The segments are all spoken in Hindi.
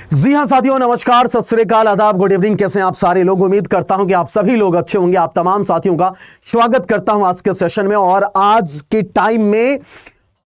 जी हाँ साथियों, नमस्कार, सत श्री अकाल, आदाब, गुड इवनिंग। कैसे हैं आप सारे लोग? उम्मीद करता हूं कि आप सभी लोग अच्छे होंगे। आप तमाम साथियों का स्वागत करता हूं आज के सेशन में। और आज के टाइम में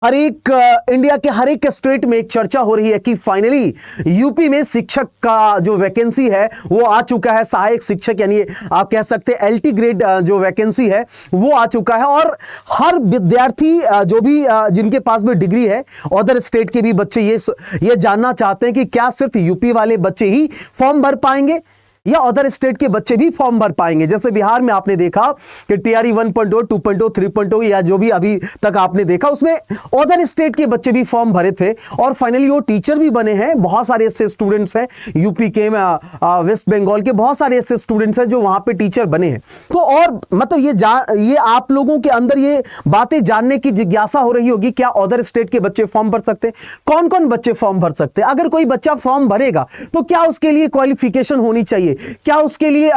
इंडिया के हर एक स्टेट में एक चर्चा हो रही है कि फाइनली यूपी में शिक्षक का जो वैकेंसी है वो आ चुका है। सहायक शिक्षक यानी आप कह सकते हैं LT ग्रेड जो वैकेंसी है वो आ चुका है। और हर विद्यार्थी जो भी जिनके पास भी डिग्री है, अदर स्टेट के भी बच्चे ये जानना चाहते हैं कि क्या सिर्फ यूपी वाले बच्चे ही फॉर्म भर पाएंगे या अदर स्टेट के बच्चे भी फॉर्म भर पाएंगे। जैसे बिहार में आपने देखा कि TRE 1.0, 2.0, 3.0 या जो भी अभी तक आपने देखा, उसमें अदर स्टेट के बच्चे भी फॉर्म भरे थे और फाइनली वो टीचर भी बने हैं। बहुत सारे ऐसे स्टूडेंट्स हैं यूपी के, वेस्ट बंगाल के, बहुत सारे ऐसे स्टूडेंट्स हैं जो वहां पे टीचर बने हैं। तो और मतलब ये आप लोगों के अंदर ये बातें जानने की जिज्ञासा हो रही होगी, क्या अदर स्टेट के बच्चे फॉर्म भर सकते हैं? कौन कौन बच्चे फॉर्म भर सकते हैं? अगर कोई बच्चा फॉर्म भरेगा तो क्या उसके लिए क्वालिफिकेशन होनी चाहिए? क्या उसके लिए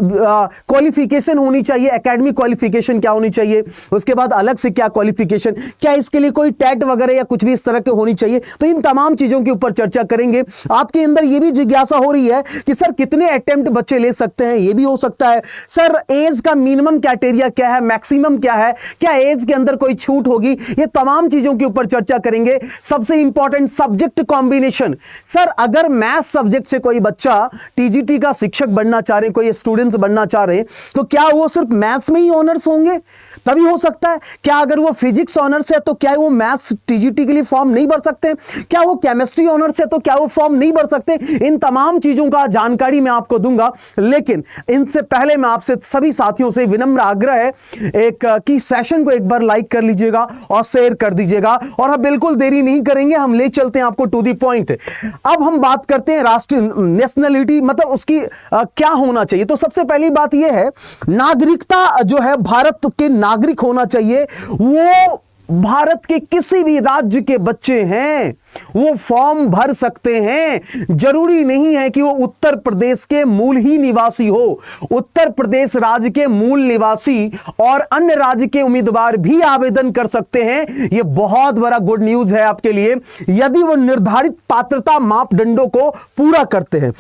क्वालिफिकेशन होनी चाहिए? एकेडमिक क्वालिफिकेशन क्या होनी चाहिए? उसके बाद अलग से क्या क्वालिफिकेशन, क्या इसके लिए कोई टेट वगैरह या कुछ भी इस तरह के होनी चाहिए? तो इन तमाम चीजों के ऊपर चर्चा करेंगे। आपके अंदर यह भी जिज्ञासा हो रही है कि सर कितने अटेम्प्ट बच्चे ले सकते हैं? यह भी हो सकता है। सर एज का मिनिमम क्राइटेरिया क्या है, मैक्सिमम क्या है, क्या एज के अंदर कोई छूट होगी? ये तमाम चीजों के ऊपर चर्चा करेंगे। सबसे इंपॉर्टेंट सब्जेक्ट कॉम्बिनेशन। सर अगर मैथ सब्जेक्ट से कोई बच्चा TGT का शिक्षक बनना चाह रहे हैं, कोई स्टूडेंट्स बनना चाह रहे हैं, तो क्या वो सिर्फ मैथ्स में ही ऑनर्स होंगे? तभी हो सकता है। क्या अगर वो फिजिक्स ऑनर्स है तो क्या वो मैथ्स TGT के लिए फॉर्म नहीं भर सकते? क्या वो केमिस्ट्री ऑनर्स है तो क्या वो फॉर्म नहीं भर सकते? इन तमाम चीजों का जानकारी मैं आपको दूंगा, लेकिन इनसे पहले मैं आपसे सभी साथियों से विनम्र आग्रह है कि सेशन को एक बार लाइक कर लीजिएगा और शेयर कर दीजिएगा। और हम बिल्कुल देरी नहीं करेंगे, हम ले चलते हैं आपको टू द पॉइंट। अब हम बात करते हैं राष्ट्रीय नेशनलिटी, मतलब उसकी क्या होना चाहिए। तो सबसे पहली बात यह है, नागरिकता जो है भारत के नागरिक होना चाहिए। वो भारत के किसी भी राज्य के बच्चे हैं वो फॉर्म भर सकते हैं। जरूरी नहीं है कि वो उत्तर प्रदेश के मूल ही निवासी हो। उत्तर प्रदेश राज्य के मूल निवासी और अन्य राज्य के उम्मीदवार भी आवेदन कर सकते हैं। यह बहुत बड़ा गुड न्यूज है आपके लिए, यदि वो निर्धारित पात्रता मापदंडों को पूरा करते हैं।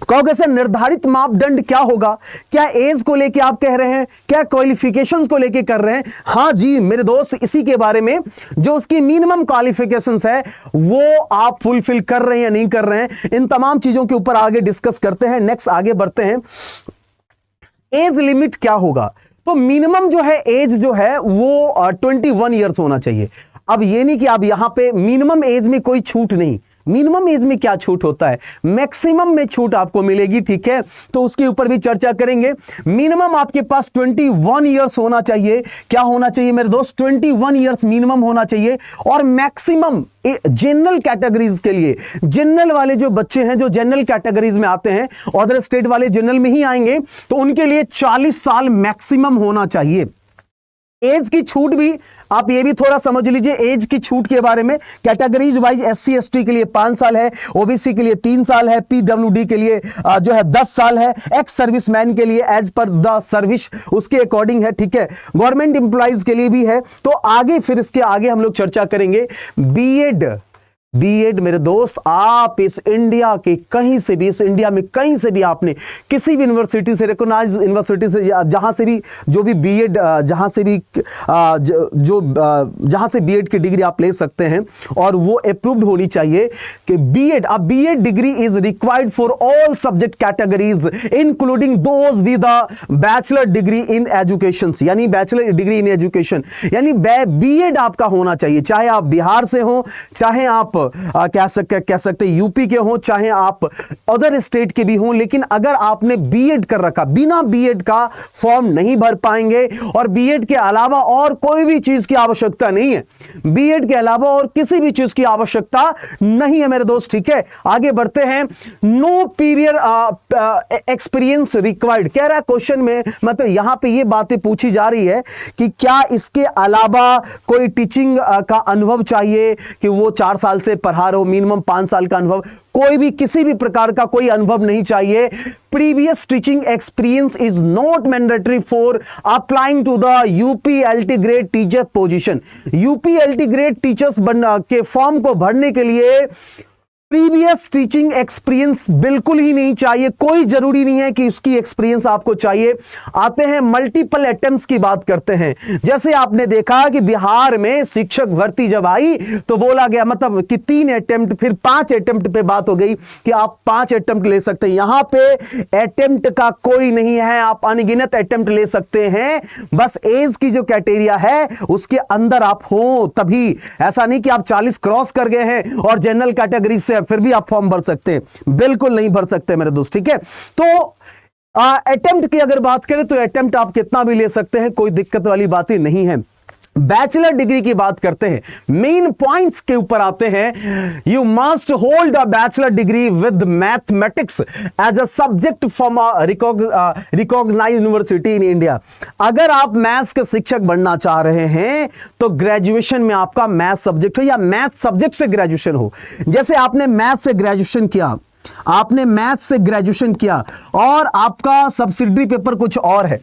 कहोगे सर निर्धारित मापदंड क्या होगा? क्या एज को लेके आप कह रहे हैं? क्या क्वालिफिकेशंस को लेके कर रहे हैं? हाँ जी मेरे दोस्त, इसी के बारे में, जो उसकी मिनिमम क्वालिफिकेशंस है वो आप फुलफिल कर रहे हैं या नहीं कर रहे हैं, इन तमाम चीजों के ऊपर आगे डिस्कस करते हैं। नेक्स्ट आगे बढ़ते हैं। एज लिमिट क्या होगा? तो मिनिमम जो है एज जो है वो 21 ईयर्स होना चाहिए। अब ये नहीं कि आप यहां पे मिनिमम एज में कोई छूट नहीं। मिनिमम एज में क्या छूट होता है, मैक्सिमम में छूट आपको मिलेगी, ठीक है? तो उसके ऊपर भी चर्चा करेंगे। मिनिमम आपके पास 21 ईयर्स होना चाहिए। क्या होना चाहिए मेरे दोस्त? 21 ईयर्स मिनिमम होना चाहिए। और मैक्सिमम जनरल कैटेगरीज के लिए, जनरल वाले जो बच्चे हैं जो जनरल कैटेगरीज में आते हैं, अदर स्टेट वाले जनरल में ही आएंगे, तो उनके लिए 40 साल मैक्सिमम होना चाहिए। एज की छूट भी आप ये भी थोड़ा समझ लीजिए। एज की छूट के बारे में कैटेगरीज वाइज SC ST के लिए 5 साल है, OBC के लिए 3 साल है, PWD के लिए जो है 10 साल है, एक्स सर्विसमैन के लिए एज पर द सर्विस उसके अकॉर्डिंग है, ठीक है? गवर्नमेंट एम्प्लॉइज के लिए भी है। तो आगे फिर इसके आगे हम लोग चर्चा करेंगे। बीएड मेरे दोस्त, आप इस इंडिया के कहीं से भी, इस इंडिया में कहीं से भी आपने किसी भी यूनिवर्सिटी से, रिकॉग्नाइज यूनिवर्सिटी से, जहां से भी जो भी बीएड जहां से भी जहां से बीएड की डिग्री आप ले सकते हैं और वो अप्रूव्ड होनी चाहिए कि BEd degree is required for all subject categories including those with bachelor degree in education, यानी बैचलर डिग्री इन एजुकेशन, यानी बीएड आपका होना चाहिए। चाहे आप बिहार से हो, चाहे आप कह सकते यूपी के हो, चाहे आप अदर स्टेट के भी हो, लेकिन अगर आपने बीएड कर रखा, बिना बीएड का फॉर्म नहीं भर पाएंगे। और बीएड के अलावा और कोई भी चीज की आवश्यकता नहीं है। बीएड के अलावा और किसी भी चीज की आवश्यकता नहीं है मेरे दोस्त, ठीक है? आगे बढ़ते हैं। नो पीरियड एक्सपीरियंस रिक्वायर्ड कह रहा है क्वेश्चन में, मतलब यहां पे ये बातें पूछी जा रही है कि क्या इसके अलावा कोई टीचिंग का अनुभव चाहिए कि वो 4 साल से पढ़ा रहे हो, मिनिमम 5 साल का अनुभव, कोई भी किसी भी प्रकार का कोई अनुभव नहीं चाहिए। Previous teaching experience is not mandatory for applying to the UPLT grade teacher position. UPLT grade teachers के फॉर्म को भरने के लिए प्रीवियस टीचिंग एक्सपीरियंस बिल्कुल ही नहीं चाहिए, कोई जरूरी नहीं है कि उसकी एक्सपीरियंस आपको चाहिए। आते हैं मल्टीपल अटेम्प्ट्स की बात करते हैं। जैसे आपने देखा कि बिहार में शिक्षक भर्ती जब आई तो बोला गया मतलब कि 3 अटेम्प्ट, फिर 5 अटेम्प्ट पे बात हो गई कि आप 5 अटेम्प्ट ले सकते हैं। यहां पे अटेम्प्ट का कोई नहीं है, आप अनगिनत अटेम्प्ट ले सकते हैं, बस एज की जो क्राइटेरिया है उसके अंदर आप हो तभी। ऐसा नहीं कि आप 40 क्रॉस कर गए हैं और जनरल कैटेगरी से फिर भी आप फॉर्म भर सकते हैं, बिल्कुल नहीं भर सकते मेरे दोस्त, ठीक है। तो अटेम्प्ट की अगर बात करें तो अटेम्प्ट आप कितना भी ले सकते हैं, कोई दिक्कत वाली बातें नहीं है। बैचलर डिग्री की बात करते हैं, मेन पॉइंट्स के ऊपर आते हैं। You must hold a bachelor degree with mathematics as a subject from recognized university in India. अगर आप मैथ्स के शिक्षक बनना चाह रहे हैं तो ग्रेजुएशन में आपका मैथ सब्जेक्ट हो या मैथ सब्जेक्ट से ग्रेजुएशन हो। जैसे आपने मैथ से ग्रेजुएशन किया, आपने मैथ से ग्रेजुएशन किया और आपका सब्सिडरी पेपर कुछ और है,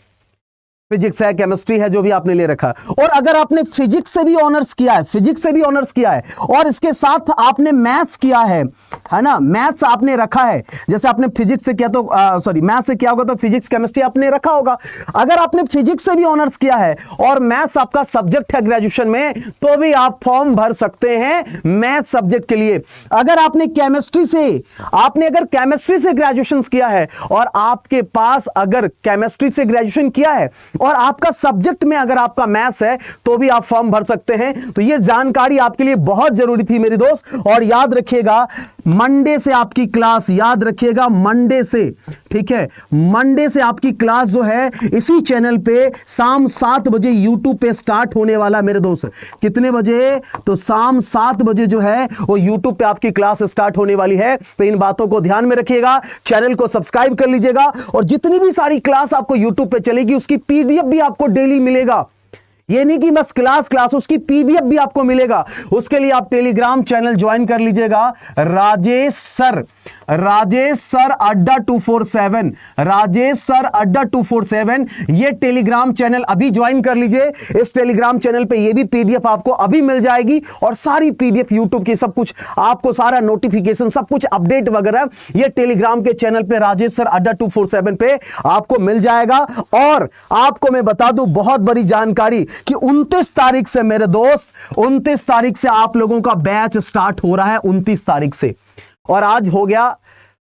फिजिक्स है, केमिस्ट्री है, जो भी आपने ले रखा है, और अगर आपने फिजिक्स से भी ऑनर्स किया है, फिजिक्स से भी ऑनर्स किया है और इसके साथ आपने मैथ्स किया है ना, मैथ्स आपने रखा है। जैसे आपने फिजिक्स से किया तो सॉरी मैथ्स से किया होगा तो फिजिक्स केमिस्ट्री आपने रखा होगा। अगर आपने फिजिक्स से भी ऑनर्स किया है और मैथ्स आपका सब्जेक्ट है ग्रेजुएशन में, तो भी आप फॉर्म भर सकते हैं मैथ सब्जेक्ट के लिए। अगर आपने केमिस्ट्री से, आपने अगर केमिस्ट्री से ग्रेजुएशन किया है और आपके पास अगर केमिस्ट्री से ग्रेजुएशन किया है और आपका सब्जेक्ट में अगर आपका मैथ्स है तो भी आप फॉर्म भर सकते हैं। तो यह जानकारी आपके लिए बहुत जरूरी थी मेरे दोस्त। और याद रखिएगा मंडे से आपकी क्लास, याद रखिएगा मंडे से, ठीक है, मंडे से आपकी क्लास जो है इसी चैनल पे शाम 7 बजे यूट्यूब पे स्टार्ट होने वाला मेरे दोस्त। कितने बजे? तो शाम 7 बजे जो है वो यूट्यूब पे आपकी क्लास स्टार्ट होने वाली है। तो इन बातों को ध्यान में रखिएगा, चैनल को सब्सक्राइब कर लीजिएगा और जितनी भी सारी क्लास आपको यूट्यूब पे चलेगी उसकी पीडीएफ भी आपको डेली मिलेगा। ये नहीं कि बस क्लास, उसकी पीडीएफ भी आपको मिलेगा। उसके लिए आप टेलीग्राम चैनल ज्वाइन कर लीजिएगा, राजेश सर अड्डा 247, राजेश सर अड्डा 247, ये टेलीग्राम चैनल अभी ज्वाइन कर लीजिए। इस टेलीग्राम चैनल पे ये भी पीडीएफ आपको अभी मिल जाएगी और सारी पीडीएफ यूट्यूब की सब कुछ आपको, सारा नोटिफिकेशन, सब कुछ अपडेट वगैरह ये टेलीग्राम के चैनल पे राजेश सर अड्डा 247 पे आपको मिल जाएगा। और आपको मैं बता दूं बहुत बड़ी जानकारी कि 29 तारीख से मेरे दोस्त, 29 तारीख से आप लोगों का बैच स्टार्ट हो रहा है, 29 तारीख से। और आज हो गया,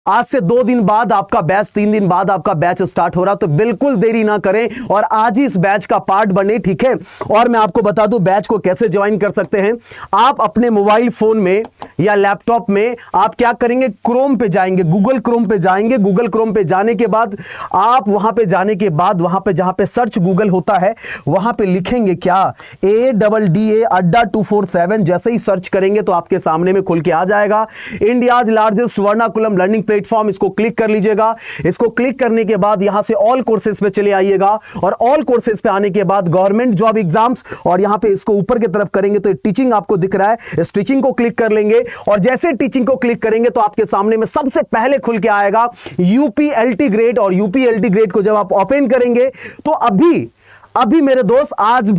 आज से 2 दिन बाद आपका बैच, 3 दिन बाद आपका बैच स्टार्ट हो रहा, तो बिल्कुल देरी ना करें और आज ही इस बैच का पार्ट बने, ठीक है। और मैं आपको बता दूं बैच को कैसे ज्वाइन कर सकते हैं। आप अपने मोबाइल फोन में या लैपटॉप में आप क्या करेंगे, क्रोम पे जाएंगे, गूगल क्रोम पे जाएंगे। गूगल क्रोम पे जाने के बाद आप वहां पे जाने के बाद वहां पे जहां पे सर्च गूगल होता है वहां पे लिखेंगे क्या, ADDA अड्डा 247। जैसे ही सर्च करेंगे तो आपके सामने में खुल के आ जाएगा इंडियाज लार्जेस्ट वर्नाकुलम लर्निंग प्लेटफॉर्म। इसको क्लिक कर लीजिएगा। इसको क्लिक करने के बाद यहां से ऑल कोर्सेज पे चले आइएगा और ऑल कोर्सेज पे आने के बाद गवर्नमेंट जॉब एग्जाम्स, और यहां पे इसको ऊपर की तरफ करेंगे तो टीचिंग आपको दिख रहा है, इस टीचिंग को क्लिक कर लेंगे और जैसे टीचिंग को क्लिक करेंगे तो आपके सामने में सबसे पहले खुल के आएगा यूपीएलटी ग्रेड। और यूपीएलटी ग्रेड को जब आप ओपन करेंगे तो अभी मेरे दोस्त आज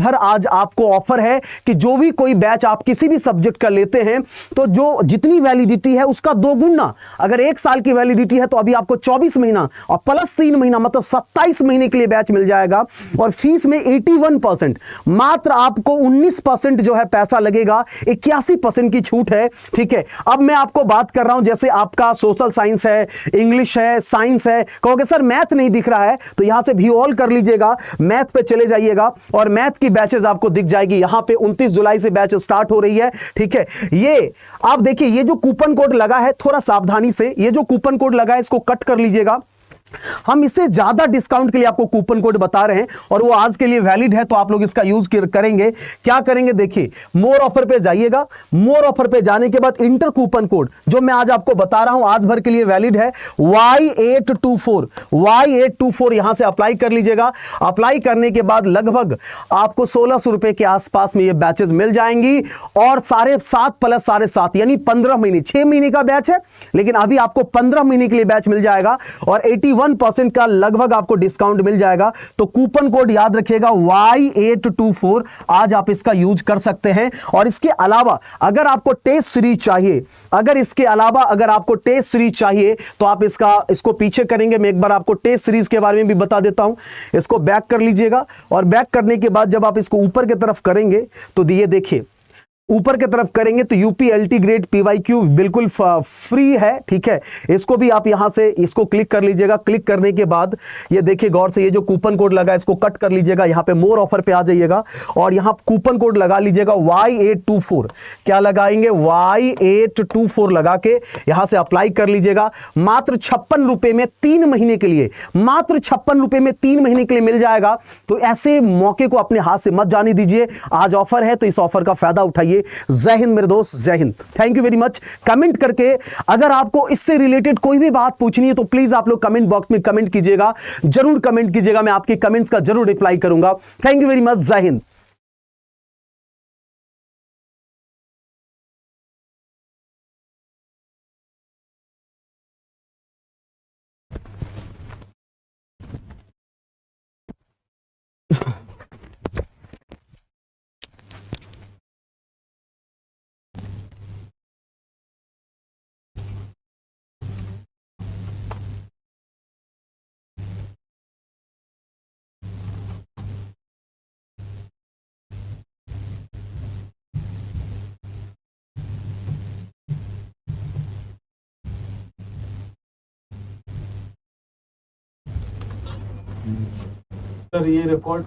आपको ऑफर है कि जो भी कोई बैच आप किसी भी सब्जेक्ट का लेते हैं तो जो जितनी वैलिडिटी है उसका 2 गुना, अगर 1 साल की वैलिडिटी है तो अभी आपको 24 महीना और प्लस 3 महीना मतलब 27 महीने के लिए बैच मिल जाएगा। और फीस में 81%, मात्र आपको 19% जो है पैसा लगेगा, 81% की छूट है, ठीक है। अब मैं आपको बात कर रहा हूं, जैसे आपका सोशल साइंस है, इंग्लिश है, साइंस है, कहोगे सर मैथ नहीं दिख रहा है, तो यहां से व्यू ऑल कर लीजिएगा, मैथ पे चले जाइएगा और मैथ की बैचेस आपको दिख जाएगी। यहां पे 29 जुलाई से बैच स्टार्ट हो रही है, ठीक है। ये आप देखिए, ये जो कूपन कोड लगा है, थोड़ा सावधानी से, ये जो कूपन कोड लगा है इसको कट कर लीजिएगा। हम इससे ज्यादा डिस्काउंट के लिए आपको कूपन कोड बता रहे हैं और वो आज के लिए वैलिड है, तो आप लोग इसका यूज करेंगे। क्या करेंगे, देखिए मोर ऑफर पे जाइएगा। मोर ऑफर पे जाने के बाद इंटर कूपन कोड जो मैं आज आपको बता रहा हूं, आज भर के लिए वैलिड है, Y824 यहां से अप्लाई कर लीजिएगा। अप्लाई करने के बाद लगभग आपको 1600 रुपए के आसपास में ये बैचेस मिल जाएंगी और 7.5 प्लस 7.5 यानी 15 महीने, 6 महीने का बैच है, लेकिन अभी आपको 15 महीने के लिए बैच मिल जाएगा और 81 51% का लगभग आपको डिस्काउंट मिल जाएगा। तो कूपन कोड याद रखिएगा Y824, आज आप इसका यूज कर सकते हैं। और इसके अलावा अगर आपको टेस्ट सीरीज चाहिए, अगर आपको टेस्ट सीरीज चाहिए तो आप इसको पीछे करेंगे, मैं एक बार आपको टेस्ट सीरीज के बारे में भी बता देता हूं। इसको बैक कर लीजिएगा और बैक करने के बाद जब आप इसको ऊपर की तरफ करेंगे तो ये देखिए, ऊपर की तरफ करेंगे तो यूपीएलटी ग्रेड पीवाईक्यू बिल्कुल फ्री है, ठीक है। इसको भी आप यहां से इसको क्लिक कर लीजिएगा। क्लिक करने के बाद ये देखिए गौर से, ये जो कूपन कोड लगा है इसको कट कर लीजिएगा, यहां पे मोर ऑफर पे आ जाइएगा और यहां कूपन कोड लगा लीजिएगा Y824। क्या लगाएंगे? Y824 लगा के यहां से अप्लाई कर लीजिएगा। मात्र 56 रुपए में 3 महीने के लिए, मात्र 56 रुपए में 3 महीने के लिए मिल जाएगा। तो ऐसे मौके को अपने हाथ से मत जाने दीजिए। आज ऑफर है तो इस ऑफर का फायदा उठाइए। जय हिंद मेरे दोस्त, जय Hind. Thank you very much. Comment करके अगर आपको इससे रिलेटेड कोई भी बात पूछनी है तो प्लीज आप लोग कमेंट बॉक्स में कमेंट कीजिएगा, जरूर कमेंट कीजिएगा, मैं आपके कमेंट्स का जरूर रिप्लाई करूंगा। थैंक यू वेरी मच, जय हिंद। सर ये रिकॉर्ड